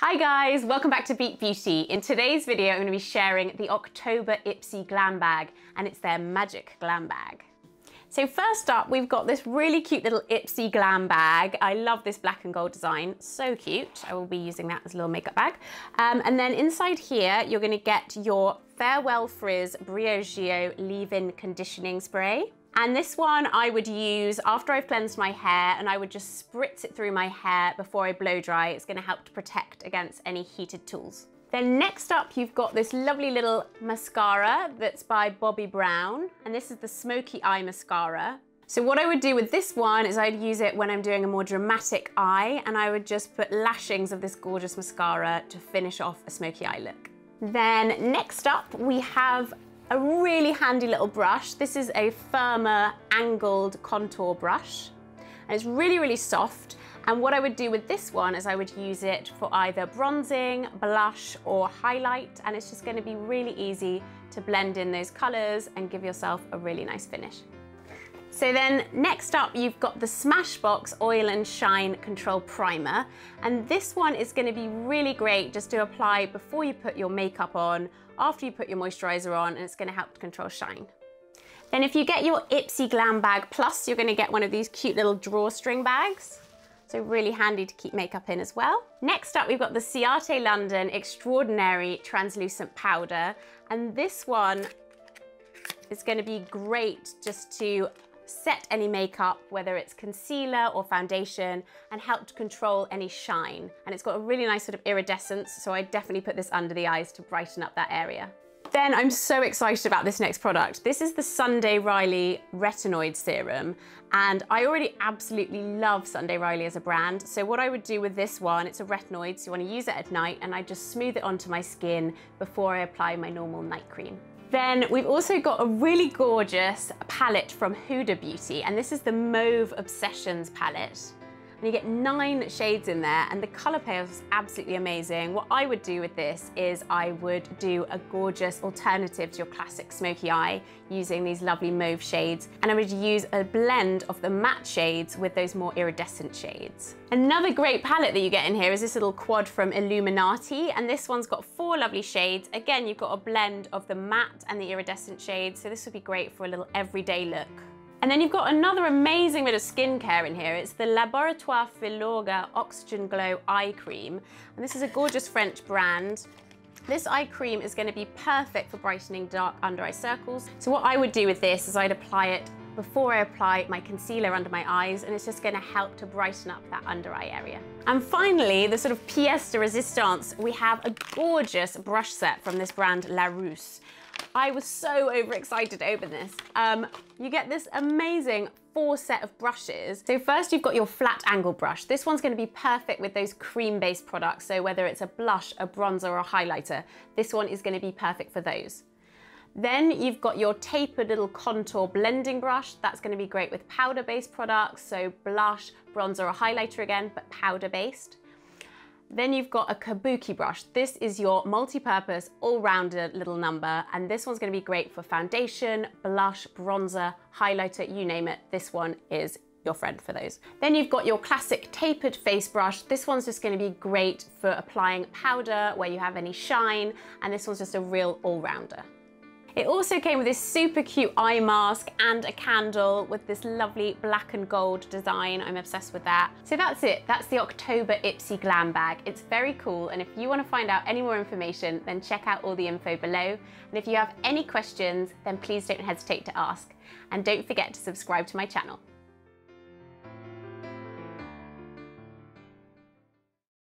Hi guys, welcome back to Beat Beauty. In today's video, I'm going to be sharing the October Ipsy Glam Bag, and it's their magic glam bag. So first up, we've got this really cute little Ipsy glam bag. I love this black and gold design, so cute. I will be using that as a little makeup bag. And then inside here, you're going to get your Farewell Frizz Briogeo Leave-In Conditioning Spray. And this one I would use after I've cleansed my hair, and I would just spritz it through my hair before I blow dry. It's going to help to protect against any heated tools. Then next up, you've got this lovely little mascara that's by Bobbi Brown, and this is the Smoky Eye Mascara. So what I would do with this one is I'd use it when I'm doing a more dramatic eye, and I would just put lashings of this gorgeous mascara to finish off a smoky eye look. Then next up, we have a really handy little brush. This is a firmer angled contour brush, and it's really, really soft. And what I would do with this one is I would use it for either bronzing, blush, or highlight, and it's just going to be really easy to blend in those colors and give yourself a really nice finish. So then next up, you've got the Smashbox Oil and Shine Control Primer, and this one is going to be really great just to apply before you put your makeup on, after you put your moisturizer on, and it's going to help to control shine. Then if you get your Ipsy Glam Bag Plus, you're going to get one of these cute little drawstring bags. So really handy to keep makeup in as well. Next up, we've got the Ciate London Extraordinary Translucent Powder, and this one is going to be great just to set any makeup, whether it's concealer or foundation, and help to control any shine. And it's got a really nice sort of iridescence, so I definitely put this under the eyes to brighten up that area. Then I'm so excited about this next product. This is the Sunday Riley Retinoid Serum, and I already absolutely love Sunday Riley as a brand. So what I would do with this one, it's a retinoid, so you want to use it at night, and I just smooth it onto my skin before I apply my normal night cream. Then we've also got a really gorgeous palette from Huda Beauty, and this is the Mauve Obsessions palette. And you get 9 shades in there, and the color payoff is absolutely amazing. What I would do with this is I would do a gorgeous alternative to your classic smoky eye using these lovely mauve shades, and I would use a blend of the matte shades with those more iridescent shades. Another great palette that you get in here is this little quad from Illuminati, and this one's got 4 lovely shades. Again, you've got a blend of the matte and the iridescent shades, so this would be great for a little everyday look. And then you've got another amazing bit of skincare in here. It's the Laboratoire Filorga Oxygen Glow Eye Cream. And this is a gorgeous French brand. This eye cream is going to be perfect for brightening dark under eye circles. So what I would do with this is I'd apply it before I apply my concealer under my eyes, and it's just going to help to brighten up that under eye area. And finally, the sort of pièce de résistance, we have a gorgeous brush set from this brand La Rousse. I was so overexcited to open this. You get this amazing 4 set of brushes. So first you've got your flat angle brush. This one's going to be perfect with those cream-based products. So whether it's a blush, a bronzer, or a highlighter, this one is going to be perfect for those. Then you've got your tapered little contour blending brush. That's going to be great with powder-based products. So blush, bronzer, or highlighter again, but powder-based. Then you've got a kabuki brush. This is your multi-purpose, all-rounder little number, and this one's going to be great for foundation, blush, bronzer, highlighter, you name it. This one is your friend for those. Then you've got your classic tapered face brush. This one's just going to be great for applying powder where you have any shine, and this one's just a real all-rounder. It also came with this super cute eye mask and a candle with this lovely black and gold design. I'm obsessed with that. So that's it. That's the October Ipsy Glam Bag. It's very cool, and if you want to find out any more information, then check out all the info below. And if you have any questions, then please don't hesitate to ask. And don't forget to subscribe to my channel.